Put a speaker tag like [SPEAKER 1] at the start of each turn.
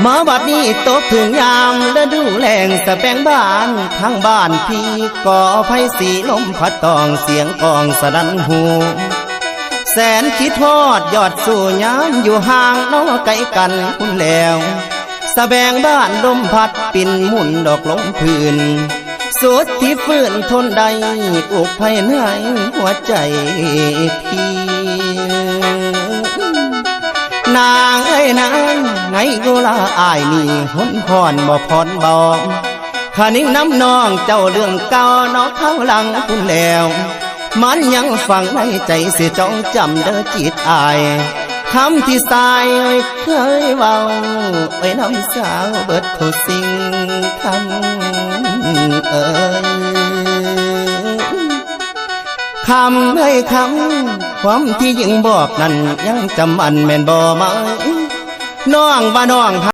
[SPEAKER 1] มาบัดนี้ตกถึงยามฤดูแล้งสะแปงบ้านทางบ้านพี่ก่อไฟสีลมพัดตองเสียงกองสะดันหูแสนคิดทอดยอดสู่ยามอยู่ห่างน้อไกลกันคุณแล้วสะแบงบ้านลมพัดปิ่นหมุนดอกลงพื้นสุดที่ฟื้นทนได้อุกภายในหัวใจพี่นางเอ้ยนางไงกูลาอายนี่หนพรบ่พรบอกขานิ่งน้ำนองเจ้าเรื่องเก่านอกข้างหลังคุณแล้วมันยังฝังในใจเสียจ้องจำเด้อจิตอายคำที่สายเคยเว้าไว้น้ำสาวเบิดทุกสิ่งคำคำให้คำความที่ยิ่งบอกนั้นยังจำอันแม่นบ่มาน้องว่าน้อง